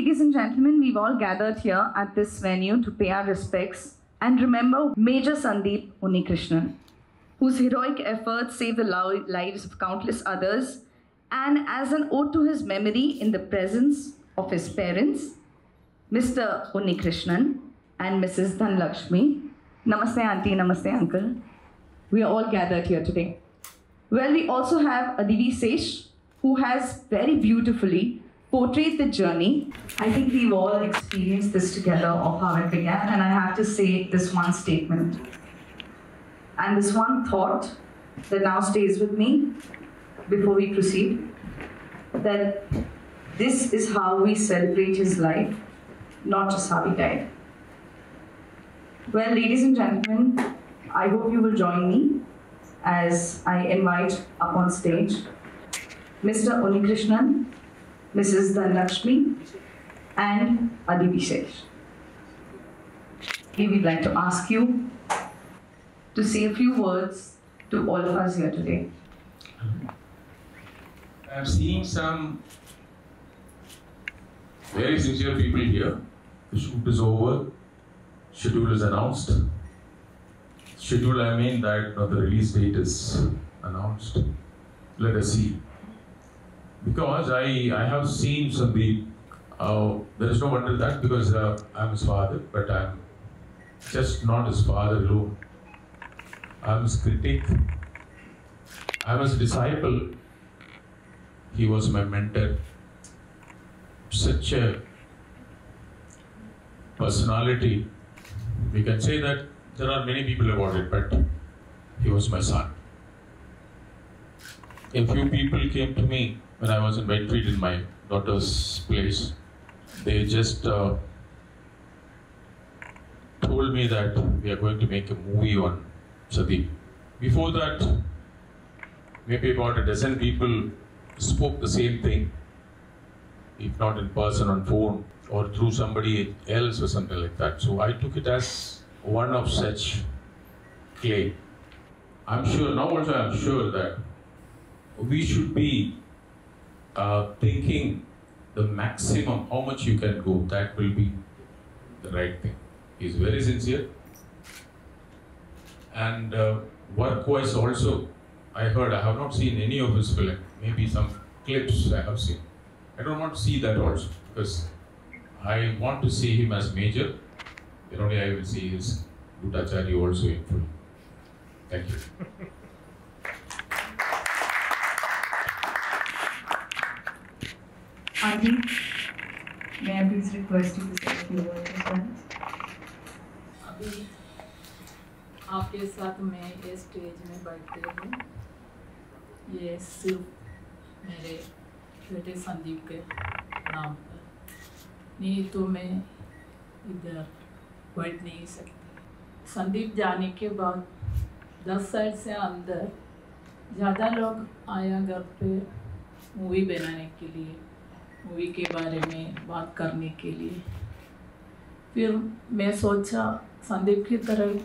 ladies and gentlemen, we've all gathered here at this venue to pay our respects and remember Major Sandeep Unnikrishnan, whose heroic efforts saved the lives of countless others, and as an ode to his memory in the presence of his parents, Mr. Unnikrishnan and Mrs. Dhanlakshmi. Namaste auntie, namaste uncle. We are all gathered here today. Well, we also have Adivi Sesh, who has very beautifully portrayed the journey. I think we've all experienced this together of how it began, and I have to say this one statement and this one thought that now stays with me before we proceed, that this is how we celebrate his life, not just how he died. Well, ladies and gentlemen, I hope you will join me as I invite up on stage Mr. Unnikrishnan, Mrs. Dhanlakshmi, and Adivi Sesh. We would like to ask you to say a few words to all of us here today. I'm seeing some very sincere people here. The shoot is over. Schedule is announced. Schedule, I mean that the release date is announced. Let us see. Because I have seen Sandeep. There is no wonder that, because I'm his father, but I'm just not his father alone. I'm his critic. I'm his disciple. He was my mentor. Such a personality. We can say that there are many people about it, but he was my son. A few people came to me when I was in Bedford in my daughter's place. They just told me that we are going to make a movie on Sandeep. Before that, maybe about a dozen people spoke the same thing, if not in person, on phone or through somebody else or something like that. So I took it as one of such claim. I'm sure, now also I'm sure that we should be thinking the maximum, how much you can go, that will be the right thing. He's very sincere. And work-wise also, I heard, I have not seen any of his film, maybe some clips I have seen. I don't want to see that also, because I want to see him as Major. Then only I will see his Bhuttacharya also in full. Thank you. Auntie, may I please request you to say a few words as well? अभी आपके साथ मैं ये stage में बैठते हूँ, ये सिर्फ मेरे बेटे संदीप के नाम पर, नहीं तो मैं इधर बैठ नहीं सकती। संदीप जाने के बाद 10 साल से अंदर ज़्यादा लोग आया घर पे मूवी बनाने के लिए, मूवी के बारे में बात करने के लिए। फिर मैं सोचा संदीप की तरह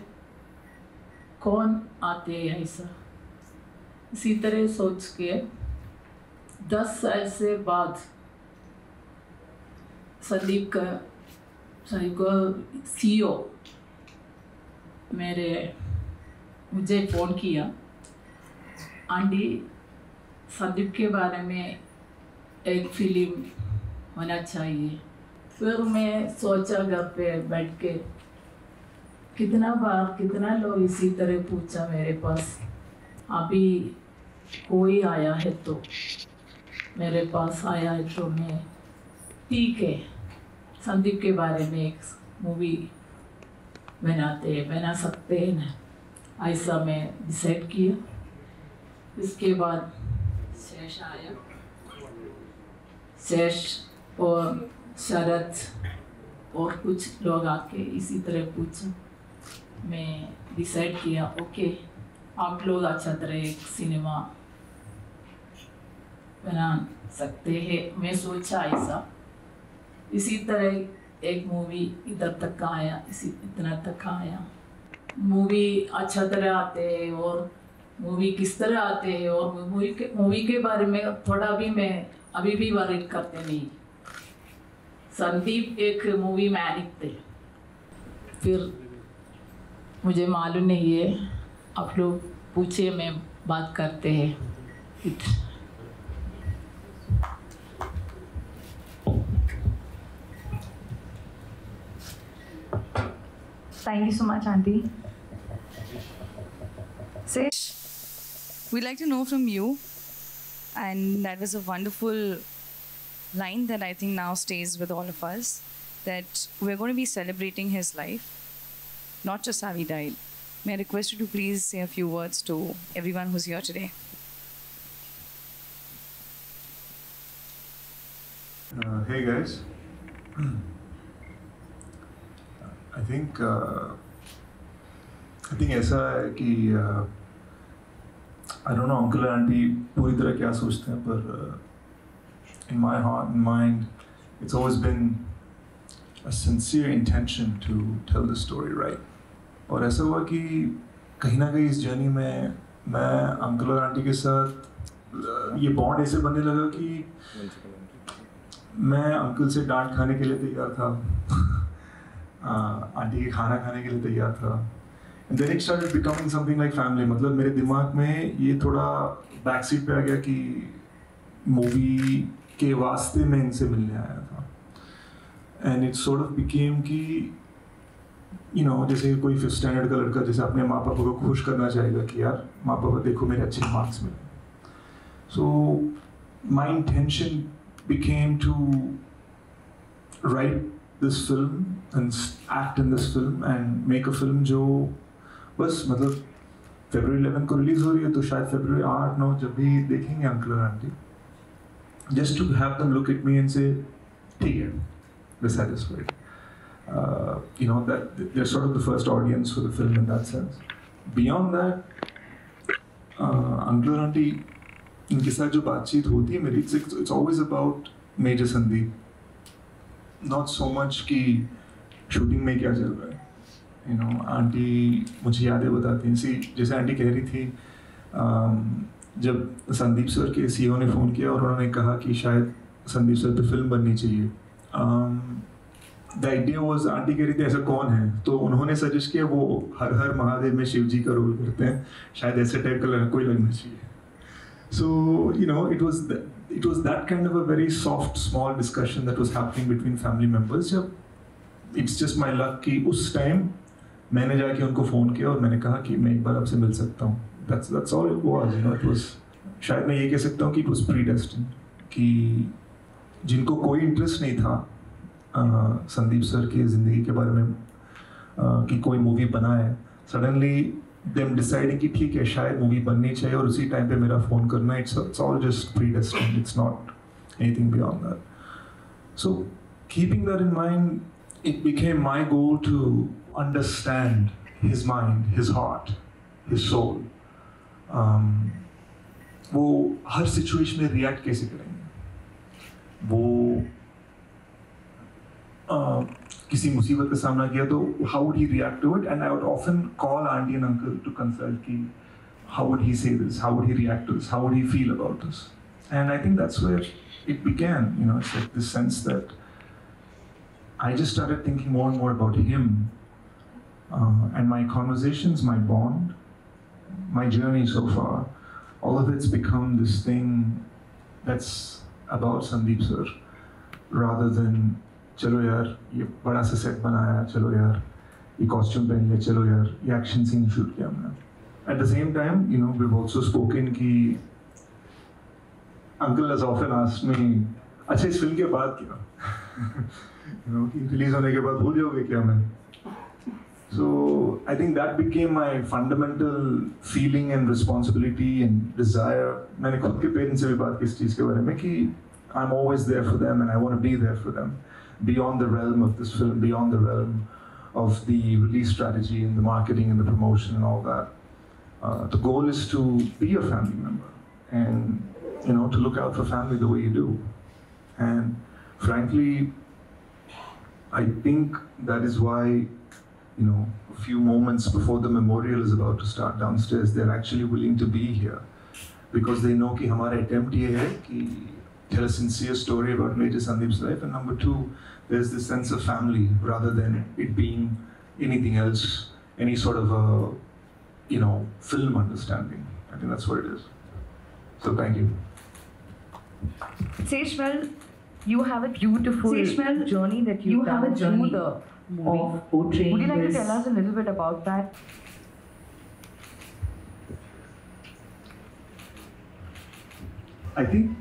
कौन आते हैं ऐसा, इसी तरह सोच के 10 साल से बाद संदीप को सीईओ मुझे फ़ोन किया, आंटी संदीप के बारे में एक फिल्म होना चाहिए। फिर मैं सोचा घर पे बैठ के, कितना बार कितना लोग इसी तरह पूछा मेरे पास, अभी कोई आया है तो मेरे पास आया है तो मैं ठीक है संदीप के बारे में एक मूवी बना सकते हैं ना, ऐसा मैं डिसाइड किया। इसके बाद शेष आया, शेष और शरद और कुछ लोग आके इसी तरह पूछा, मैं डिसाइड किया ओके आप लोग अच्छा तरह एक सिनेमा बना सकते हैं। मैं सोचा ऐसा, इसी तरह एक मूवी इधर तक आया, इतना तक आया। मूवी अच्छा तरह आते हैं और मूवी किस तरह आते हैं और मूवी के बारे में थोड़ा भी मैं अभी भी वरीड करते नहीं। संदीप एक मूवी मैरिक थे, फिर मुझे मालूम नहीं है, आप लोग पूछिए, मैं बात करते हैं। Thank you so much, Auntie. Sesh, we'd like to know from you, and that was a wonderful line that I think now stays with all of us, that we're going to be celebrating his life, not just how he died. May I request you to please say a few words to everyone who's here today? Hey guys. I think ऐसा है कि I don't know uncle and auntie पूरी तरह क्या सोचते हैं, पर in my heart and mind it's always been a sincere intention to tell the story right. और ऐसा हुआ कि कहीं ना कहीं इस जर्नी में मैं अंकल और आंटी के साथ ये बॉन्ड ऐसे बनने लगा कि मैं अंकल से डांट खाने के लिए तैयार था, आंटी के खाना खाने के लिए तैयार था, and then it started becoming something like family. मतलब मेरे दिमाग में ये थोड़ा बैक सीट पे आ गया कि मूवी के वास्ते मैं इनसे मिलने आया था, and it sort of became कि you know, जैसे कोई 5th स्टैंडर्ड का लड़का जैसे अपने माँ पापा को खुश करना चाहेगा कि यार माँ पापा देखो मेरे अच्छे मार्क्स मिले. So my intention became to write this film and act in this film and make a film जो बस मतलब February 11 को रिलीज हो रही है, तो शायद February 8-9 जब भी देखेंगे अंकल और aunty, just to have them look at me and say ठीक है, we're satisfied. You know, that they're sort of the first audience for the film in that sense. Beyond that, uncle and auntie, इनके साथ जो बातचीत होती है मेरी, it's always about Major Sandeep. Not so much कि shooting में क्या चल रहा है. You know, आंटी मुझे यादें बताती हैं. जैसे आंटी कह रही थी, जब संदीप सर के CEO ने फ़ोन किया और उन्होंने कहा कि शायद संदीप सर पे फिल्म बननी चाहिए. The idea was, आंटी कह रही थी ऐसा कौन है, तो उन्होंने सजेस्ट किया वो हर हर महादेव में शिव जी का रोल करते हैं, शायद ऐसे टाइप का कोई लगना चाहिए. So you know, it was that kind of a very soft small discussion that was happening between family members. जब it's just my luck कि उस टाइम मैंने जाके उनको फ़ोन किया और मैंने कहा कि मैं एक बार आपसे मिल सकता हूँ. That's all it was. You know, it was, शायद मैं ये कह सकता हूँ कि it was predestined, कि जिनको कोई इंटरेस्ट नहीं था संदीप सर की ज़िंदगी के बारे में कि कोई मूवी बनाए, सडनली them deciding कि ठीक है शायद मूवी बननी चाहिए और उसी टाइम पे मेरा फ़ोन करना, it's all just predestined. It's not anything beyond that. So keeping that in mind, it became my goal to understand his mind, his heart, his soul. वो हर सिचुएशन में रिएक्ट कैसे करेंगे, वो किसी मुसीबत का सामना किया तो how would he react to it, and I would often call auntie and uncle to consult कि how would he say this, how would he react to this, how would he feel about this. And I think that's where it began. You know, it's like this sense that I just started thinking more and more about him, and my conversations, my bond, my journey so far, all of it's become this thing that's about Sandeep sir, rather than चलो यार ये बड़ा सा set बनाया, चलो यार ये costume पहन ले, चलो यार ये एक्शन सीन शूट किया हमने. At the same time, you know, we've also spoken कि uncle has often asked me, अच्छा इस फिल्म के बाद क्या, you know, कि रिलीज होने के बाद भूल जाओगे क्या मैं. So I think that became my fundamental feeling and responsibility and desire. मैंने खुद के पेरेंट्स से भी बात की इस चीज़ के बारे में कि I'm always there for them and I want to be there for them. Beyond the realm of this film, beyond the realm of the release strategy and the marketing and the promotion and all that, the goal is to be a family member and, you know, to look out for family the way you do. And frankly, I think that is why, you know, a few moments before the memorial is about to start downstairs, they're actually willing to be here because they know कि हमारा attempt ये है कि tell a sincere story about Major Sandeep's life, and number two, there's this sense of family rather than it being anything else, any sort of a, film understanding. I think that's what it is. So thank you. Sesh, well, you have a beautiful journey that you have a journey the movie of portraying. Would you like to tell us a little bit about that? I think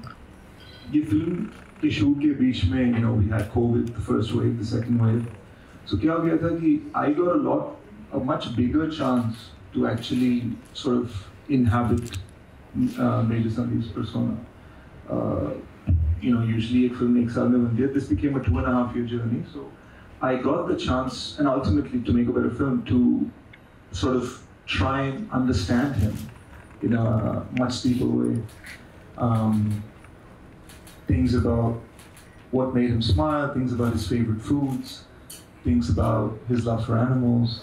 ये film के shoot के बीच में we had COVID, the first wave, the second wave. So क्या हो गया था कि I got a much bigger chance to actually sort of inhabit Major Sandeep's persona. Usually एक फिल्म एक साल में बनती है. This became a 2.5 year journey. So I got the chance, and ultimately to make a better film, to sort of try and understand him in a much deeper way. Things about what made him smile, things about his favorite foods, things about his love for animals,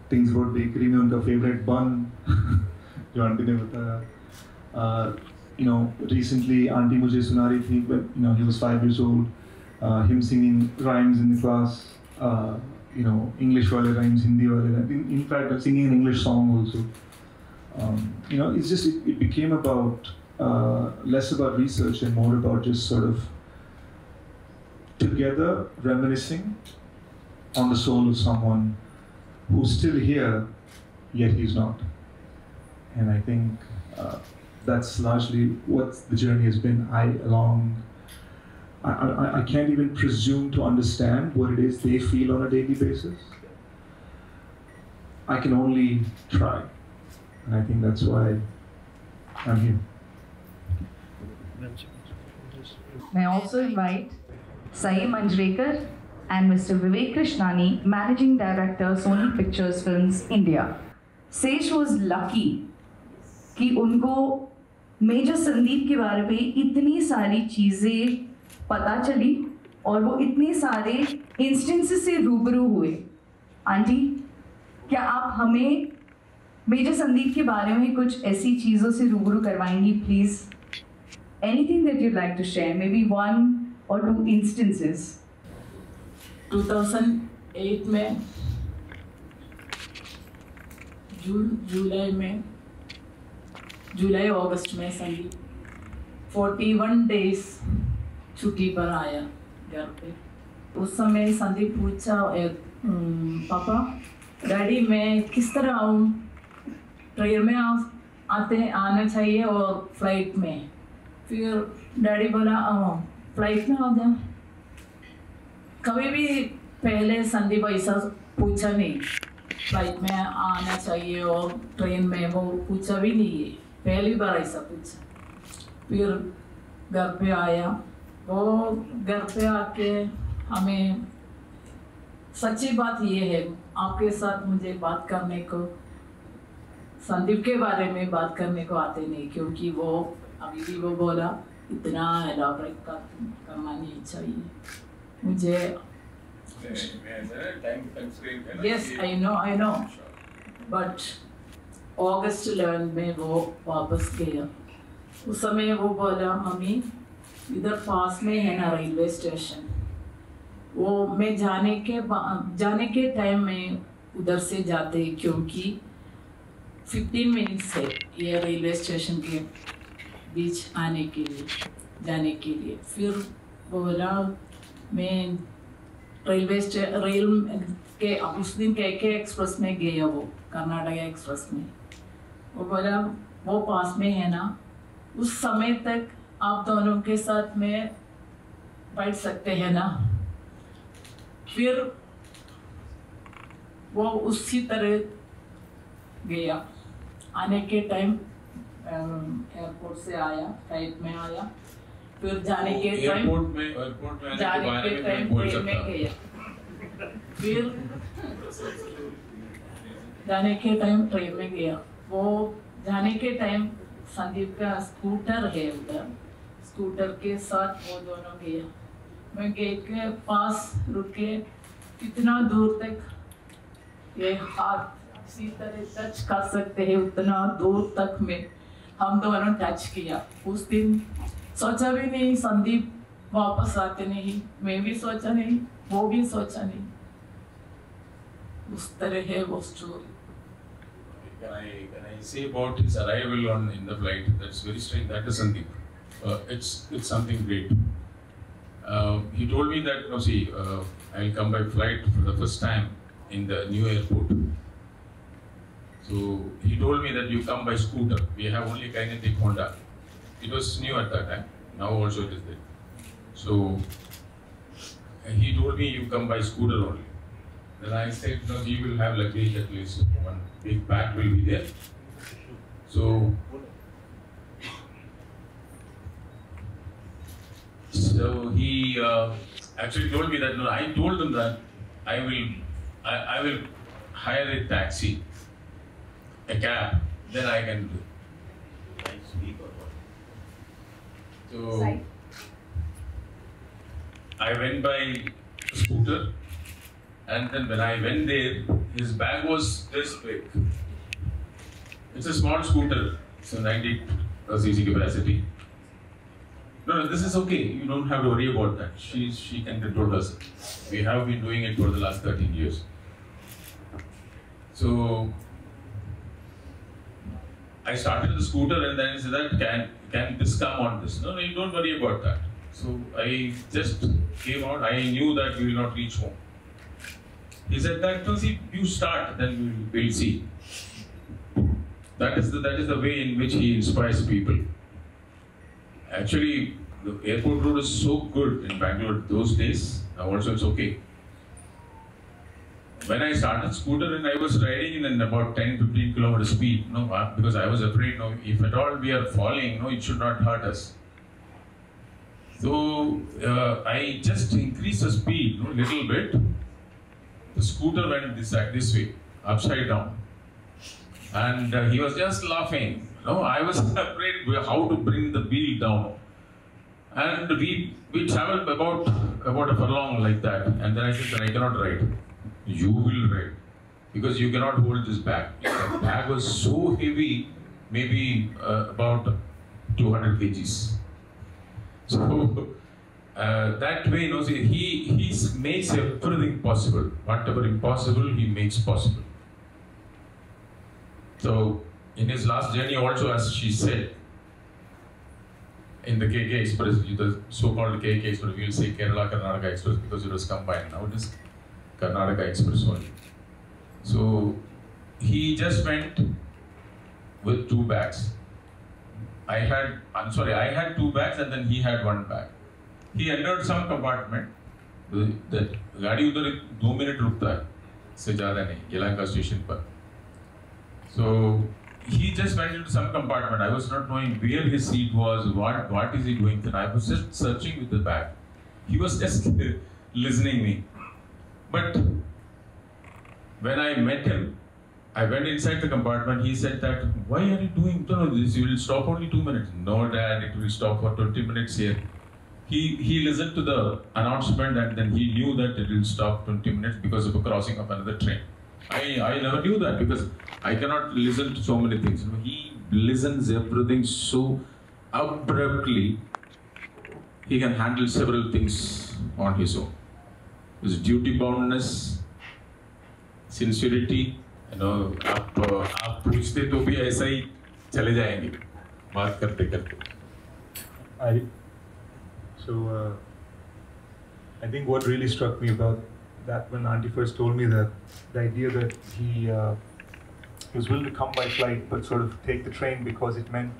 things about bakery में उनका favorite bun जो aunty ने बताया. Recently aunty मुझे सुना रही थी, but he was 5 years old, him singing rhymes in the class, English वाले rhymes, Hindi वाले, in fact singing an English song also. It's just it became about less about research and more about just sort of together reminiscing on the soul of someone who's still here, yet he's not. And I think that's largely what the journey has been. I can't even presume to understand what it is they feel on a daily basis. I can only try. And I think that's why I'm here. May I also invite Saiee Manjrekar and Mr. Vivek Krishnani, Managing Director, Sony Pictures Films India. Sesh was lucky कि उनको major Sandeep के बारे में इतनी सारी चीज़ें पता चली और वो इतने सारे इंस्टेंसेस से रूबरू हुए. आंटी, क्या आप हमें मेजर संदीप के बारे में कुछ ऐसी चीज़ों से रूबरू करवाएंगी please? Anything that you'd like to share, maybe 1 or 2 instances. 2008 में जुलाई अगस्त में संदीप 41 days छुट्टी पर आया घर पे. उस समय संदीप पूछा, पापा डैडी मैं किस तरह आऊँ, ट्रेन में आना चाहिए और फ्लाइट में. फिर डैडी बोला फ्लाइट में आ जा. कभी भी पहले संदीप ऐसा पूछा नहीं, फ्लाइट में आना चाहिए और ट्रेन में, वो पूछा भी नहीं है, पहली बार ऐसा पूछा. फिर घर पे आया, वो घर पे आके हमें सच्ची बात ये है, आपके साथ मुझे बात करने को, संदीप के बारे में बात करने को आते नहीं, क्योंकि वो अभी भी वो बोला इतना एलाबरेट करना नहीं चाहिए मुझे. Yes, I know. But अगस्त 11 में वो वापस गया. उस समय वो बोला मम्मी इधर पास में है ना रेलवे स्टेशन, वो मैं जाने के टाइम में उधर से जाते क्योंकि 15 मिनट्स है ये रेलवे स्टेशन के बीच आने के लिए, जाने के लिए. फिर बोला मैं रेल के उस दिन के एक्सप्रेस में गया, वो कर्नाटक एक्सप्रेस में. वो बोला वो पास में है ना, उस समय तक आप दोनों के साथ में बैठ सकते हैं ना. फिर वो उसी तरह गया. आने के टाइम एयरपोर्ट से आया, फ्लाइट में आया. फिर जाने के टाइम ट्रेन में गया. फिर जाने के टाइम ट्रेन में गया. वो जाने के टाइम संदीप का स्कूटर है उधर, स्कूटर के साथ वो दोनों गया. मैं गेट के पास रुके, कितना दूर तक ये हाथ इसी तरह टच कर सकते हैं, उतना दूर तक में हम दोनों टच किया. उस दिन सोचा भी नहीं संदीप वापस आते नहीं, मैं भी सोचा नहीं, वो भी सोचा नहीं, उस तरह है वो story. Can I say about his arrival in the flight? That's very strange. That is Sandeep. It's something great. He told me that I'll come by flight for the first time in the new airport. So he told me that you come by scooter. We have only kinetic Honda. It was new at that time. Now also it is there. So he told me you come by scooter only. Then I said, no, he will have luggage at least. One big bag will be there. So he actually told me that, no, I told him that I will hire a taxi, a cab, then I can do. So I went by scooter, and then when I went there, his bag was this big. It's a small scooter, it's a 90 cc capacity. No, this is okay. You don't have to worry about that. She can control herself. We have been doing it for the last 13 years. So I started the scooter, and then he said that can this come on this? No, you don't worry about that. So I just came out. I knew that we will not reach home. He said that, no, see, you start, then we'll see. That is the way in which he inspires people. Actually, the airport road is so good in Bangalore those days. Now also it's okay. When I started scooter and I was riding in about 10-15 km speed, because I was afraid, if at all we are falling, it should not hurt us. So I just increased the speed a little bit. The scooter went this way, upside down. And he was just laughing. I was afraid how to bring the wheel down. And we traveled about a furlong like that. And then I said that I cannot ride. You will ride. Because you cannot hold this bag. The bag was so heavy, maybe about 200 kgs. So that way, he makes everything possible. Whatever impossible, he makes possible. So in his last journey also, as she said, in the KK Express, the so-called KK Express, we will say Kerala-Karnataka Express because it was combined. Now it is Karnataka Express only. So he just went with 2 bags. I had 2 bags and then he had 1 bag. He entered some compartment. That गाड़ी उधर 2 minutes रुकता है, से ज़्यादा नहीं, येलंका station पर. So he just went into some compartment. I was not knowing where his seat was, what is he doing. Then I was just searching with the bag. He was just listening me. But when I met him, I went inside the compartment. He said that, why are you doing this? You will stop only 2 minutes. No, Dad, it will stop for 20 minutes here. He listened to the announcement and then he knew that it will stop 20 minutes because of a crossing of another train. I never knew that because I cannot listen to so many things. He listens everything so abruptly. He can handle several things on his own. His duty boundness, sincerity, आप पूछते तो भी ऐसा ही चले जाएंगे बात करते करते. So I think what really struck me about that when Auntie first told me that the idea that he was willing to come by flight but sort of take the train because it meant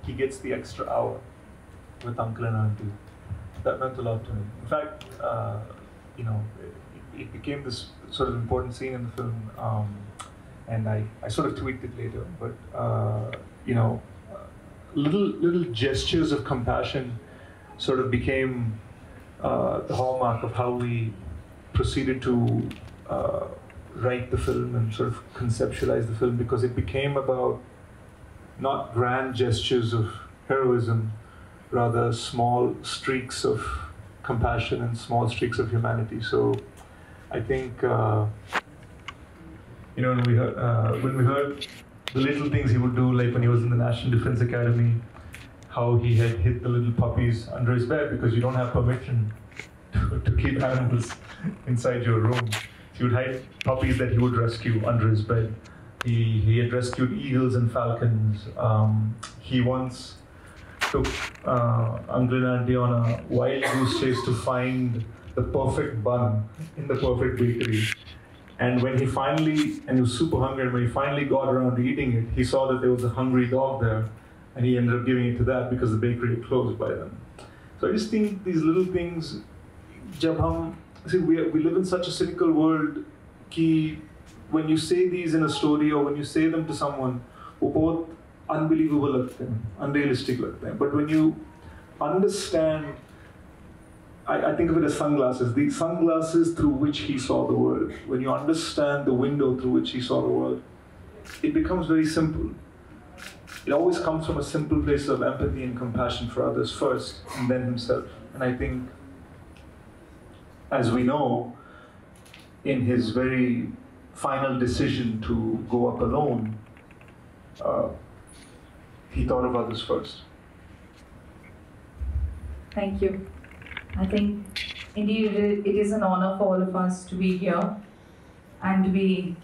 he gets the extra hour with Uncle and Auntie. That meant a lot to me. In fact, it became this sort of important scene in the film, and I sort of tweaked it later. But little gestures of compassion sort of became the hallmark of how we proceeded to write the film and sort of conceptualize the film, because it became about not grand gestures of heroism, rather small streaks of compassion and small streaks of humanity. So I think when we heard the little things he would do, like when he was in the National Defense Academy, how he had hid the little puppies under his bed because you don't have permission to keep animals inside your room. He would hide puppies that he would rescue under his bed. He had rescued eagles and falcons. He once took uncle and auntie on a wild goose chase to find the perfect bun in the perfect bakery. And when he finally, and he was super hungry, and when he finally got around to eating it, he saw that there was a hungry dog there, and he ended up giving it to that because the bakery had closed by then. So I just think these little things, we live in such a cynical world कि when you say these in a story or when you say them to someone, वो बहुत unbelievable लगते हैं, unrealistic लगते हैं. But when you understand, I think of it as sunglasses, the sunglasses through which he saw the world. When you understand the window through which he saw the world, it becomes very simple. It always comes from a simple place of empathy and compassion for others first, and then himself. And I think, as we know, in his very final decision to go up alone, he thought of others first. Thank you. I think indeed it is an honor for all of us to be here and to be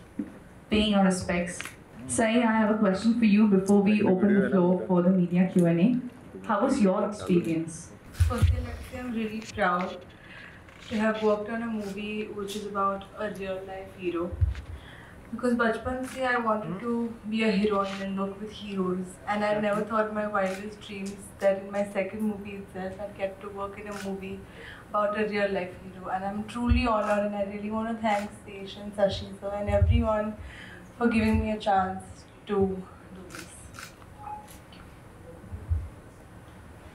paying our respects. Saiee, I have a question for you before we open the floor for the media Q&A. How was your experience? Firstly, I'm really proud to have worked on a movie which is about a real life hero. Because bachpan se I wanted to be a heroine and work with heroes, and I never thought in my wildest dreams that in my second movie itself I'd get to work in a movie about a real life hero. And I'm truly honored, and I really want to thank Sesh and Sashi sir and everyone for giving me a chance to do this.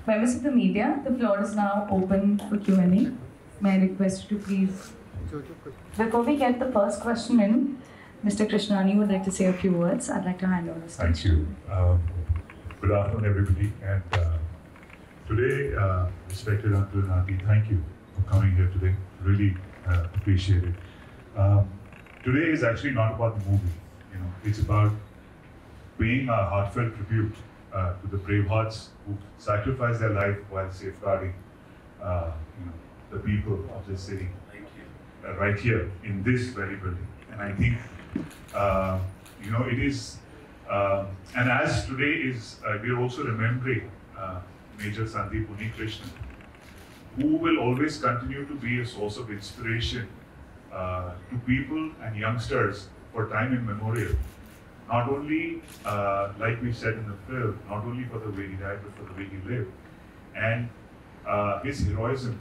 Members of the media, the floor is now open for Q&A. May I request you to please, before we get the first question in, Mr. Krishnani would like to say a few words. I'd like to hand over the stage. Thank you. Good afternoon, everybody. And today, respected uncle and auntie, thank you for coming here today. Really appreciate it. Today is actually not about the movie. You know, it's about paying a heartfelt tribute to the brave hearts who sacrificed their life while safeguarding, the people of this city, right here in this very building. And I think, it is, and as today is, we're also remembering Major Sandeep Unnikrishnan, who will always continue to be a source of inspiration to people and youngsters for time immemorial. Not only, like we said in the film, not only for the way he died, but for the way he lived. And his heroism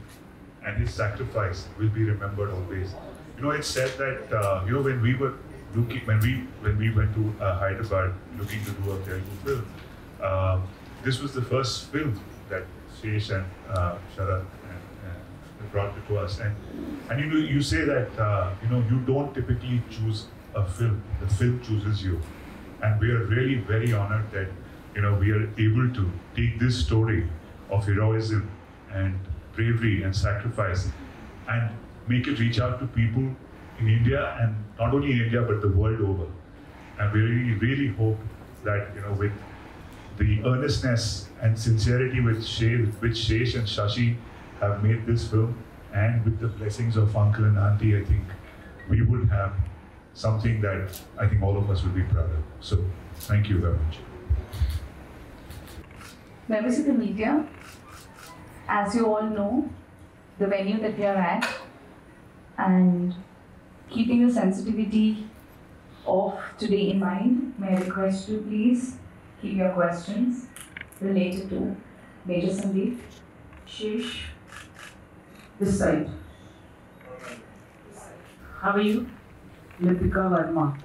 and his sacrifice will be remembered always. You know, it's said that when we were looking, when we went to Hyderabad looking to do a Telugu film, this was the first film that Sesh and Sharat brought it to us. And you say that you don't typically choose a film; the film chooses you. And we are really very honored that we are able to take this story of heroism and bravery and sacrifice and make it reach out to people in India, and not only in India but the world over. And we really hope that with the earnestness and sincerity with which Sesh and Sashi have made this film, and with the blessings of uncle and auntie, I think we would have something that I think all of us would be proud of. So thank you very much. Members of the media, as you all know, the venue that we are at, and keeping the sensitivity of today in mind, may I request you please keep your questions related to Major Sandeep. Sesh, this side. How are you? Lipika Verma.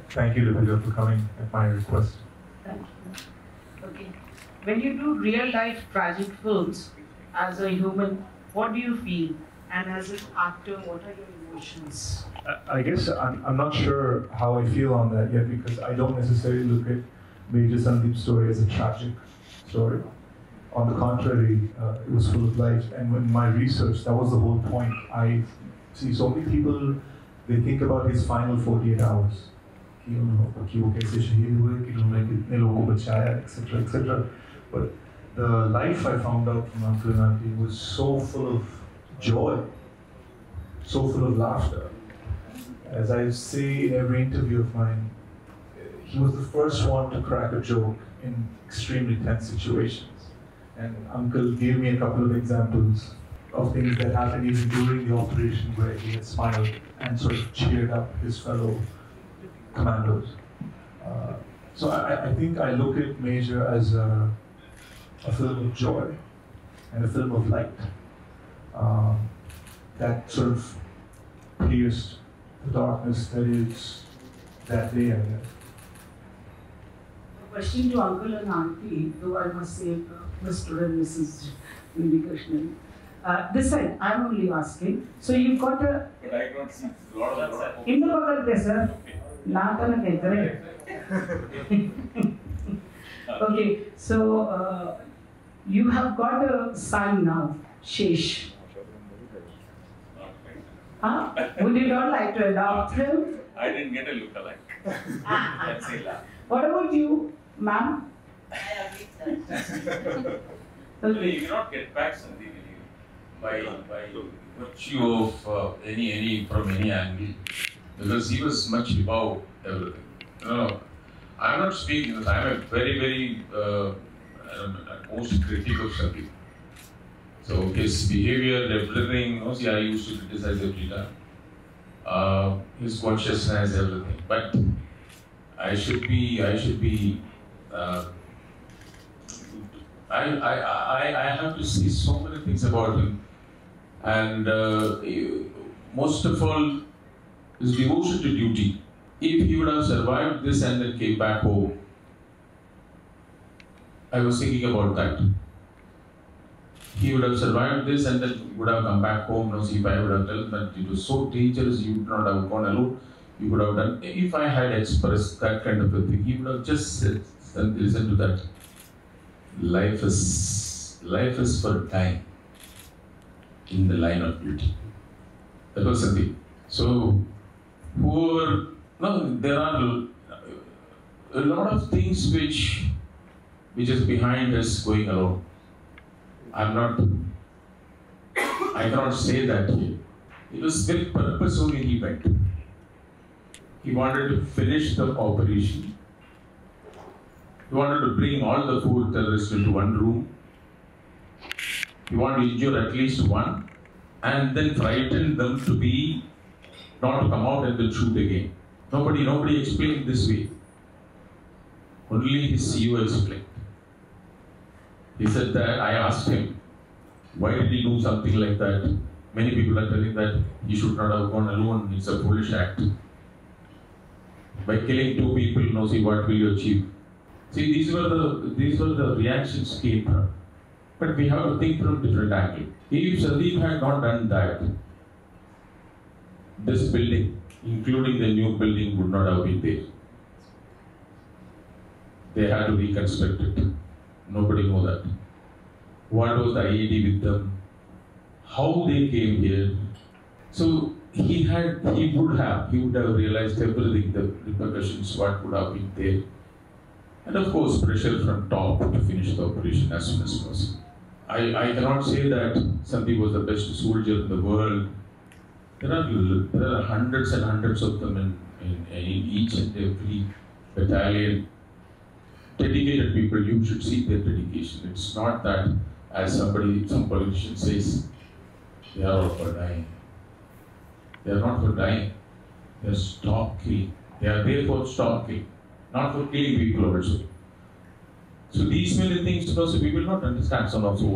Thank you, Lipika, for coming at my request. Thank you. Okay. When you do real life tragic films, as a human, what do you feel? And as an actor, what are your emotions? I guess I'm not sure how I feel on that yet, because I don't necessarily look at Major Sandeep's story as a tragic story. On the contrary, it was full of life. And in my research, that was the whole point. I see so many people, they think about his final 48 hours. कि वो कैसे शहीद हुए, कि उन्होंने कितने लोगों को बचाया, etc., etc. But The life I found out from Uncle and Auntie was so full of joy, so full of laughter. As I say in every interview of mine, he was the first one to crack a joke in extremely tense situations. And Uncle gave me a couple of examples of things that happened even during the operation where he had smiled and sort of cheered up his fellow commandos. So I think I look at Major as a film of joy and a film of light that sort of pierced the darkness that is that day, I guess. A question to Uncle and Auntie, though I must say Mr. and Mrs. Unnikrishnan. This side, I'm only asking. So you've got a... But I don't see a lot of... In the Bhagavad sir. Okay, so you have got a son now, Sesh. Huh? Would you not like to adopt him? I didn't get a look-alike. Let's say that. What about you, ma'am? You cannot get back something by virtue of from any angle, because he was much above everything. No, I'm not speaking this. I'm a very most critical of Sandeep. So his behavior, everything. See, I used to criticize every time. His consciousness, everything. But I should be. I have to say so many things about him, and most of all, his devotion to duty. If he would have survived this and then came back home, I was thinking about that. He would have survived this and then would have come back home. No, see, if I would have told that it was so dangerous, you would not have gone alone. You would have done. If I had expressed that kind of a thing, he would have just said and listened to that. Life is for dying in the line of duty. That was something. So, there are a lot of things which is behind us going alone. I cannot say that here. It was with purpose only he went. He wanted to finish the operation. He wanted to bring all the 4 terrorists into one room. He wanted to injure at least one and then frighten them to not to come out and then shoot again. Nobody explained this way. Only his CEO explained. He said that I asked him, why did he do something like that? Many people are telling that he should not have gone alone. It's a foolish act. By killing 2 people, see what will you achieve? See, these were the reactions came from. But we have to think from different angle. If Sandeep had not done that, this building, including the new building, would not have been there. They had to reconstruct it. Nobody knows that. What was the IED with them? How they came here? So he would have realized everything, the repercussions, what would have been there. And of course, pressure from top to finish the operation as soon as possible. I cannot say that Sandeep was the best soldier in the world. There are hundreds and hundreds of them in each and every battalion. Dedicated people, you should see their dedication. It's not that, as some politician says, they are all for dying. They are not for dying. They are stop killing. They are there for stop killing, not for killing people also. So these many things, so we will not understand. Some of so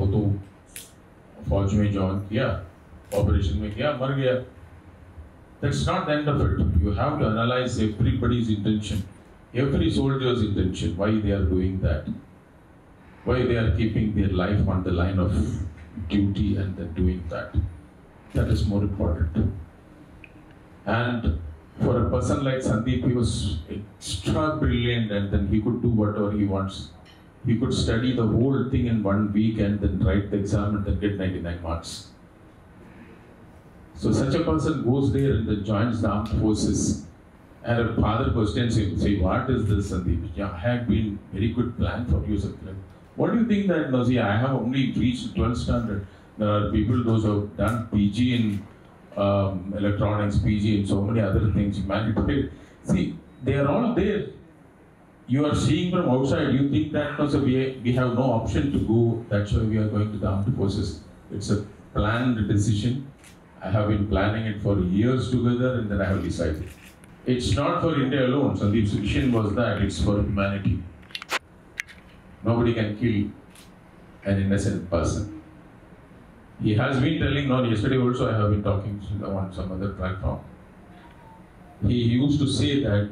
फौज में join किया, operation में किया, मर गया. That's not the end of it. You have to analyze everybody's intention, every soldier's intention, why they are doing that, why they are keeping their life on the line of duty and then doing that. That is more important. And for a person like Sandeep, he was extra brilliant, and then he could do whatever he wants. He could study the whole thing in 1 week and then write the exam and then get 99 marks. So such a person goes there and then joins the armed forces. And a father questions him, say, what is this, Sandeep? Yeah, I had been very good plan for you, Sandeep. What do you think that, no, see, I have only reached 12th standard. There are people, those who have done PG in electronics, PG in so many other things, humanitarian. See, they are all there. You are seeing from outside, you think that, no, so we have no option to go, that's why we are going to the armed forces. It's a planned decision. I have been planning it for years together and then I have decided. It's not for India alone. Sandeep's vision was that it's for humanity. Nobody can kill an innocent person. He has been telling, no, yesterday also I have been talking on some other platform. He used to say that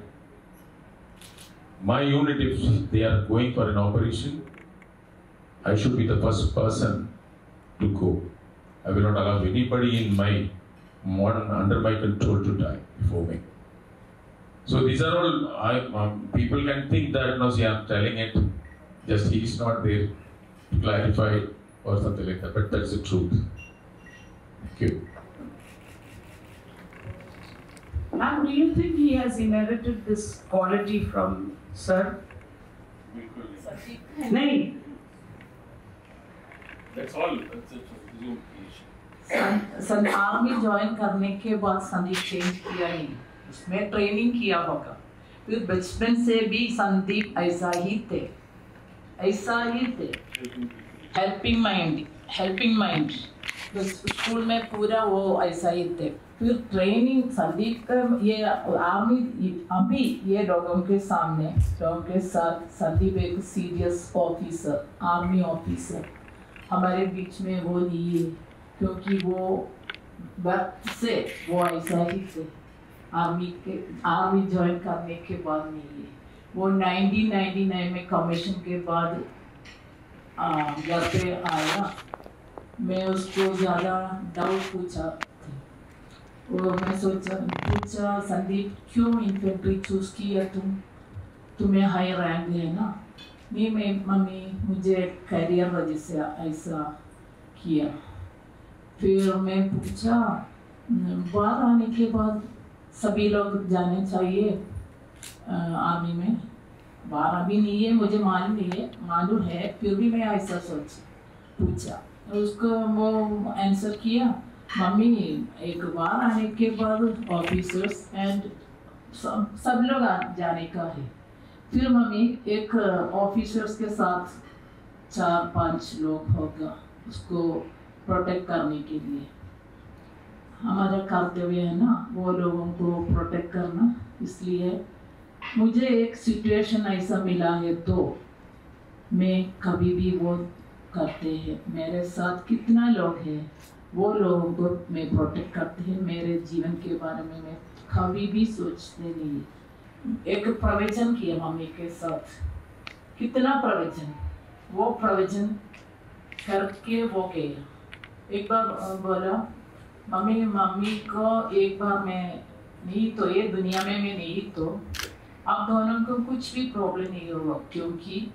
my unit, if they are going for an operation, I should be the first person to go. I will not allow anybody in my under my control to die before me. So these are all, people can think that, no, see, I'm telling it, just he is not there to clarify or something like that, but that's the truth. Thank you. Ma'am, do you think he has inherited this quality from sir? No. That's all. Army join करने के बाद Sandeep change किया नहीं, उसमें training किया होगा। फिर बचपन से भी संदीप ऐसा ही थे। हेल्पिंग माइंड स्कूल में पूरा वो ऐसा ही थे। फिर ट्रेनिंग संदीप का ये आर्मी अभी ये लोगों के साथ संदीप एक सीरियस ऑफिसर, आर्मी ऑफिसर हमारे बीच में वो नहीं है, क्योंकि वो वक्त से वो ऐसा ही थे। आर्मी ज्वाइन करने के बाद नहीं है, वो 1999 में कमीशन के बाद घर पे आया। मैं उसको ज़्यादा डाउट पूछा, वो मैं पूछा संदीप क्यों इन्फेंट्री चूज किया तुम्हें हाई रैंक है ना? नहीं मम्मी मुझे करियर वजह से ऐसा किया। फिर मैं पूछा बाहर आने के बाद सभी लोग जाने चाहिए आर्मी में, बाहर अभी नहीं है मुझे मालूम है, फिर भी मैं ऐसा पूछा। उसको वो आंसर किया मम्मी एक बार आने के बाद ऑफिसर्स एंड सब लोग जाने का है। फिर मम्मी एक ऑफिसर्स के साथ 4-5 लोग होगा उसको प्रोटेक्ट करने के लिए, हमारा कर्तव्य है ना वो लोगों को प्रोटेक्ट करना। इसलिए मुझे एक सिचुएशन ऐसा मिला है तो मैं कभी भी वो करते हैं। मेरे साथ कितना लोग हैं वो लोगों को मैं प्रोटेक्ट करते हैं। मेरे जीवन के बारे में मैं कभी भी सोचते नहीं। एक प्रवचन किया मम्मी के साथ, कितना प्रवचन, वो प्रवचन करके वो गया। एक बार बोला मम्मी को एक बार मैं नहीं तो ये दुनिया में मैं नहीं तो आप दोनों को कुछ भी प्रॉब्लम नहीं होगा, क्योंकि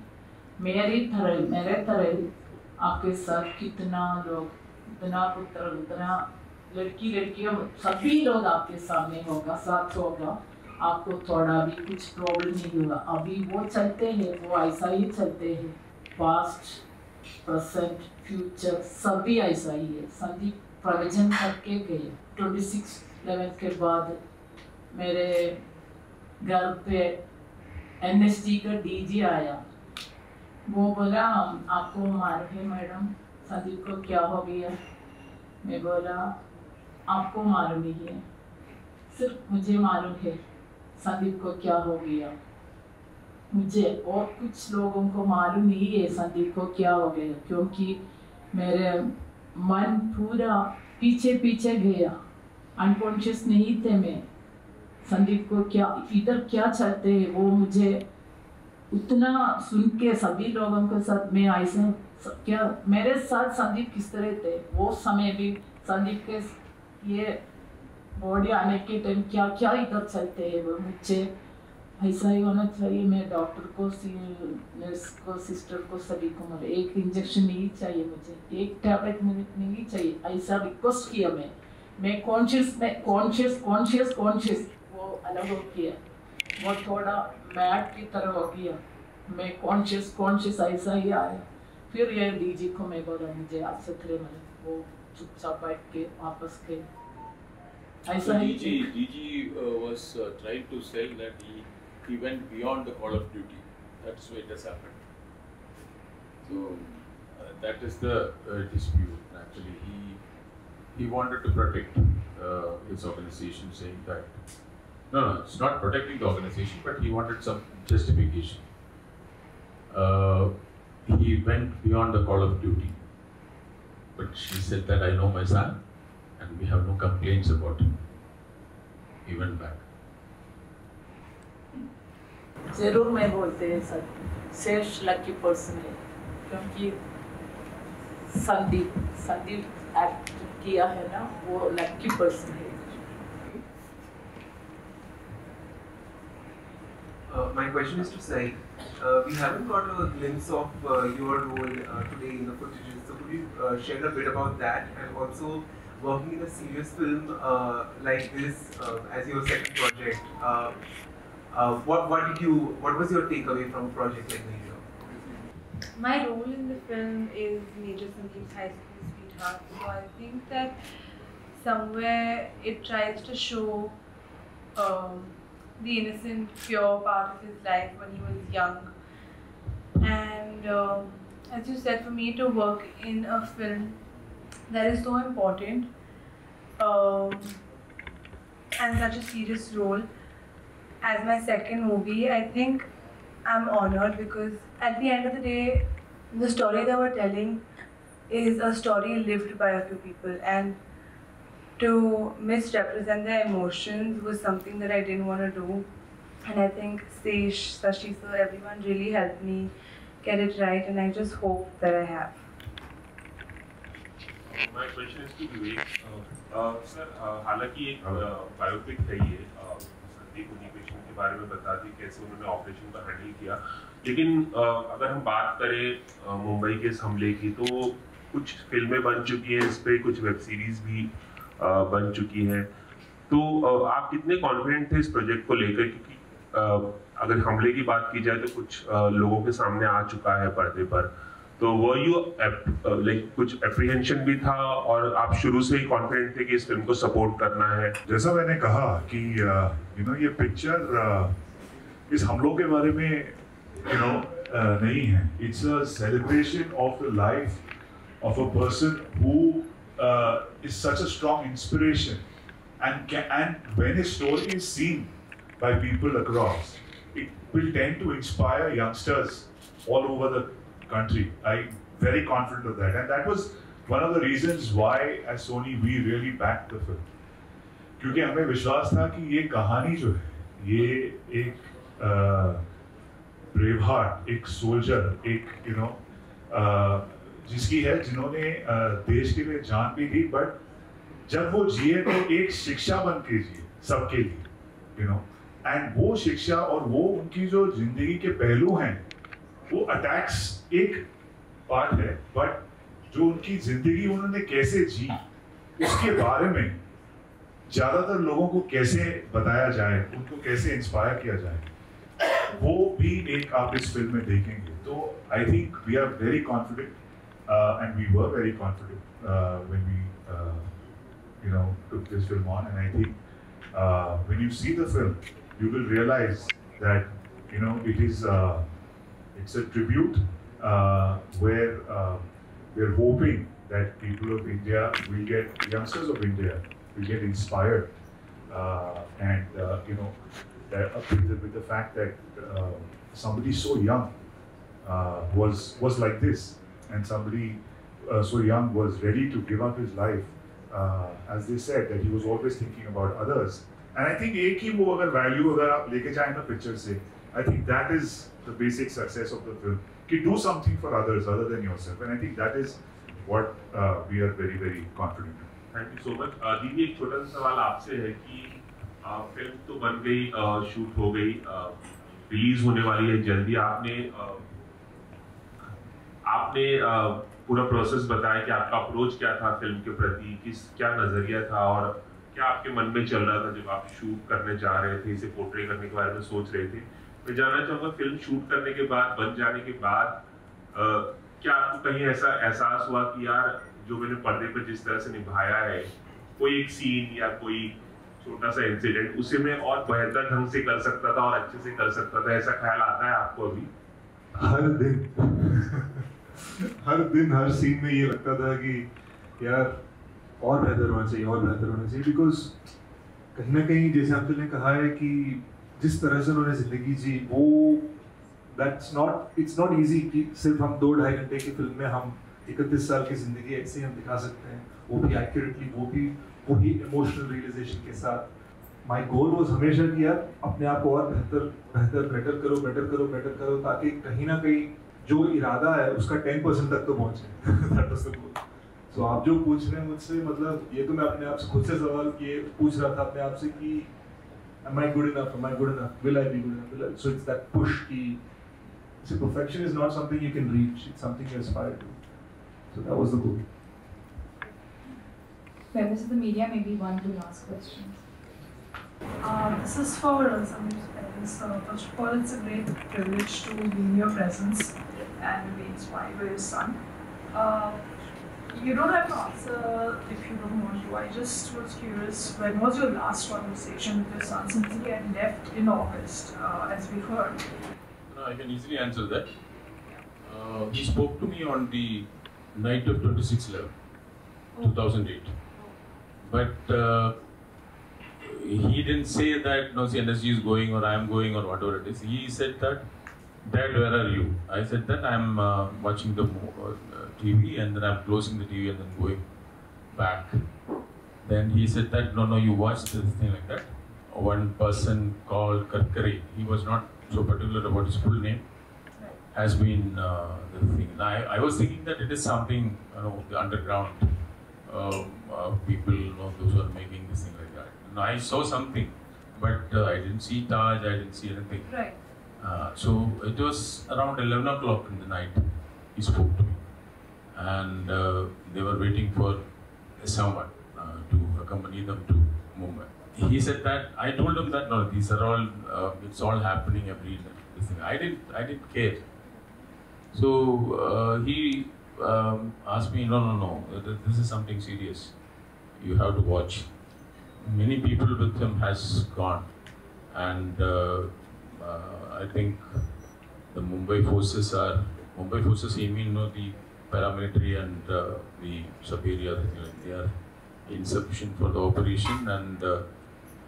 मेरे तरह आपके साथ कितना लोग, इतना पुत्र, इतना लड़कियां सभी लोग आपके सामने होगा, साथ होगा, आपको थोड़ा भी कुछ प्रॉब्लम नहीं होगा। अभी वो चलते हैं, वो ऐसा ही चलते हैं, पास्ट प्रेजेंट फ्यूचर सभी ऐसा ही है। संदीप प्रवचन करके गए। 26/11 के बाद मेरे घर पे NST का DG आया, वो बोला आपको मालूम है मैडम संदीप को क्या हो गया? मैं बोला आपको मालूम नहीं है, सिर्फ मुझे मालूम है संदीप को क्या हो गया। मुझे और कुछ लोगों को मालूम नहीं है संदीप को क्या हो गया, क्योंकि मेरे मन पूरा पीछे गया, अनकॉन्शियस नहीं थे मैं। संदीप को क्या इधर क्या चाहते हैं वो मुझे उतना सुन के सभी लोगों के साथ मैं ऐसा क्या मेरे साथ संदीप किस तरह थे वो समय भी संदीप के ये बॉडी आने के टाइम क्या क्या इधर चलते हैं वो मुझे ऐसा ही होना चाहिए। मैं डॉक्टर को, नर्स को, सिस्टर को सभी को मतलब एक इंजेक्शन नहीं चाहिए, मुझे एक टैबलेट नहीं चाहिए, ऐसा रिक्वेस्ट किया मैं कॉन्शियस वो अलग हो गया, वो थोड़ा मैड की तरह हो गया। मैं कॉन्शियस ऐसा ही आया। फिर ये डीजी को मैं बोला मुझे आपसे थे मैंने वो चुपचाप बैठ के वापस के So DG was trying to sell that he went beyond the call of duty. That's why it has happened. So that is the dispute. Actually, he wanted to protect his organization, saying that no, it's not protecting the organization, but he wanted some justification. He went beyond the call of duty, but she said that I know my son. And we have no complaints about him. He went back. जरूर मैं बोलते हैं sir शेष lucky person है क्योंकि Sandeep act किया है ना वो लकी पर्सन है. My question is to Saiee. We haven't got a glimpse of your role today in the footages. So could you share a bit about that, and also working in a serious film like this as your second project, what was your takeaway from a project like Major? My role in the film is Major Sandeep's high school sweetheart. So I think that somewhere it tries to show the innocent, pure part of his life when he was young. And as you said, for me to work in a film that is so important and such a serious role as my second movie, I think I'm honored because at the end of the day, the story that we're telling is a story lived by a few people, and to misrepresent their emotions was something that I didn't want to do. And I think Sesh, Sashi, so everyone really helped me get it right, and I just hope that I have. My question is to Vivek. Sir, हालांकि एक biopic है ये संदीप उन्नीकृष्णन के बारे में बताती कैसे उन्होंने ऑपरेशन को हैंडल किया, लेकिन अगर हम बात करें मुंबई के इस हमले की तो कुछ फिल्में बन चुकी हैं, इस पे कुछ वेब सीरीज भी बन चुकी हैं, तो आप कितने कॉन्फिडेंट थे इस प्रोजेक्ट को लेकर? क्योंकि अगर हमले की बात की जाए तो कुछ लोगों के सामने आ चुका है पर्दे पर, तो वो लाइक कुछ एप्रीहेंशन भी था और आप शुरू से ही कॉन्फिडेंट थे कि इस फिल्म को सपोर्ट करना है? जैसा मैंने कहा कि ये पिक्चर इस हमलों के बारे में नहीं है. It's a celebration of the life of a person who is such a strong inspiration, and when his story is seen by people across, it will tend to inspire youngsters all over the country. I'm very confident of that, and that was one of the reasons why as Sony we really backed the film, क्योंकि हमें विश्वास था कि ये कहानी जो है ये एक ब्रेव हार्ट, एक सोल्जर, एक जिसकी है जिन्होंने देश के लिए जान भी दी, बट जब वो जिए तो एक शिक्षा बन के जिए सबके लिए, एंड वो शिक्षा और वो उनकी जो जिंदगी के पहलू हैं वो अटैक्स एक पार्ट है, बट जो उनकी जिंदगी उन्होंने कैसे जी उसके बारे में ज्यादातर लोगों को कैसे बताया जाए, उनको कैसे इंस्पायर किया जाए, वो भी एक आप इस फिल्म में देखेंगे. तो I think we are very confident and we were very confident when we took this film on, and I think when you see the film you will realize that it is it's a tribute where we're hoping that people of India will get, youngsters of India will get inspired, and with the fact that somebody so young was like this, and somebody so young was ready to give up his life, as they said that he was always thinking about others. And I think एक ही वो अगर value अगर आप लेके जाए ना picture से, I think that is the basic success of the film. कि do something for others other than yourself, and I think that is what we are very very confident in. Thank you so much. दीदी एक छोटा सा सवाल आपसे है कि film तो बन गई, शूट हो गई, रिलीज होने वाली है जल्दी. आपने पूरा प्रोसेस बताया कि आपका अप्रोच क्या था फिल्म के प्रति, क्या नजरिया था और क्या आपके मन में चल रहा था जब आप शूट करने जा रहे थे, इसे पोर्ट्रे करने के बारे में सोच रहे थे. मैं जानना चाहूँगा फिल्म शूट करने के बाद, बन जाने के बाद क्या आपको कहीं ऐसा एहसास हुआ कि यार जो मैंने पर्दे पर जिस तरह से निभाया है, कोई एक सीन या कोई छोटा सा इंसिडेंट उसे मैं और बेहतर ढंग से कर सकता था और अच्छे से कर सकता था, ऐसा ख्याल आता है आपको अभी? हर दिन हर सीन में ये लगता था कि यार और बेहतर होना चाहिए, और बेहतर होना चाहिए, बिकॉज कहीं ना कहीं जैसे अंकल ने कहा है कि जिस तरह से उन्होंने जिंदगी जी वो इट्स नॉट इजी कि सिर्फ हम 2-2.5 घंटे की फिल्म में हम 31 साल की जिंदगी ऐसे ही हम दिखा सकते हैं, वो भी एक्यूरेटली, वो भी वही इमोशनल रियलाइजेशन के साथ। माय गोल वाज हमेशा कि यार अपने आप को और बेटर करो ताकि कहीं ना कहीं जो इरादा है उसका 10% तक तो पहुंचे। That was the goal. So आप जो पूछ रहे हैं मुझसे, मतलब ये तो मैं अपने आप से खुद से सवाल पूछ रहा था अपने आप से कि am I good enough, will I be good enough, so it's that push ki so perfection is not something you can reach, it's something you aspire to. So that was the goal. Members of the media, maybe one to ask questions. This is for Sandeep's parents. First of all, it's a great privilege to be in your presence and be inspired by your son. You don't have to answer if you don't want to. I just was curious, when was your last conversation with your son, since he had left in August, as we heard? No, I can easily answer that. He spoke to me on the night of 26/11/2008. But he didn't say that, no, see, NSG is going or I am going or whatever it is. He said that, Dad, where are you? I said that I'm watching the TV and then I'm closing the TV and then going back. Then he said that, no, you watched this thing like that. One person called Karkare, he was not so particular about his full name, has been the thing. I was thinking that it is something, the underground people, those who are making this thing like that. And I saw something, but I didn't see Taj, I didn't see anything. Right. So it was around 11 o'clock in the night, he spoke to me. And they were waiting for someone to accompany them to Mumbai. He said that, I told him that, no, these are all, it's all happening every day. I didn't care. So he asked me, no, this is something serious. You have to watch. Many people with him has gone. And I think the Mumbai forces, you mean, the paramilitary and the sub-area, they are insufficient for the operation, and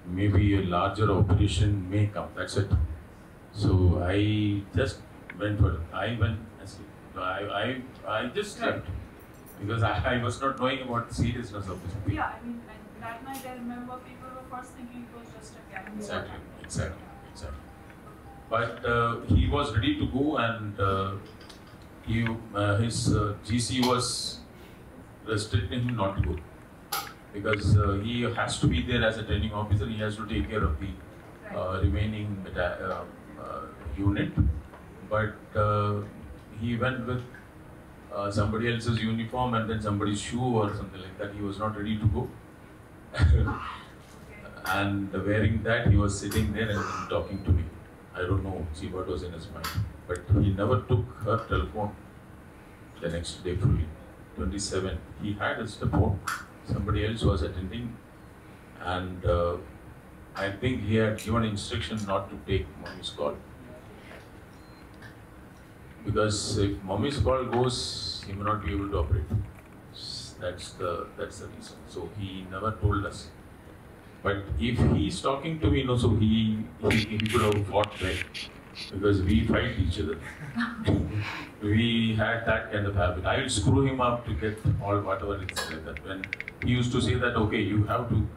maybe a larger operation may come, that's it. So I just went for it. I just slept because I was not knowing about the seriousness of this thing. Yeah, I mean, that night I remember people were first thinking it was just a cameo. Exactly. But he was ready to go, and his GC was restricting him not to go because he has to be there as a training officer. He has to take care of the remaining unit. But he went with somebody else's uniform and then somebody's shoe or something like that. He was not ready to go. And wearing that, he was sitting there and talking to me. I don't know, see what was in his mind. But he never took her telephone the next day fully. 27, he had his phone. Somebody else was attending. And I think he had given instruction not to take mommy's call. Because if mommy's call goes, he may not be able to operate. That's the reason. So he never told us. But if he's talking to me, so he could have fought back. Because we fight each other. We had that kind of habit. I would screw him up to get all whatever it's like that. When he used to say that, okay, you have to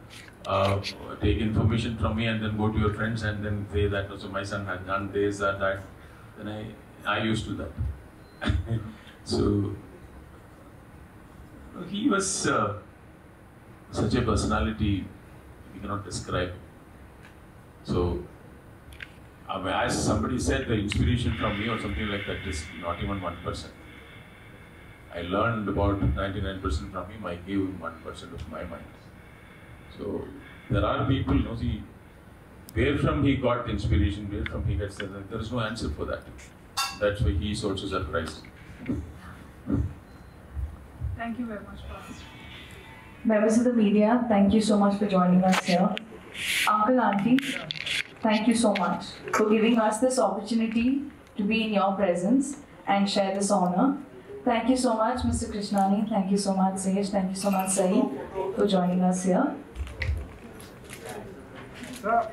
take information from me and then go to your friends and then say that, so my son has done this or that. Then I used to do that. So he was such a personality we cannot describe. So as somebody said, the inspiration from me or something like that is not even 1%. I learned about 99% from him. I gave him 1% of my mind. So there are people, see, where from he got the inspiration, where from he gets that, there is no answer for that. That's why he is also surprised. Thank you very much for us. Members of the media, thank you so much for joining us here. Uncle, Auntie, thank you so much for giving us this opportunity to be in your presence and share this honor. Thank you so much, Mr. Krishnani. Thank you so much, Sesh. Thank you so much, Saiee, for joining us here. Sir,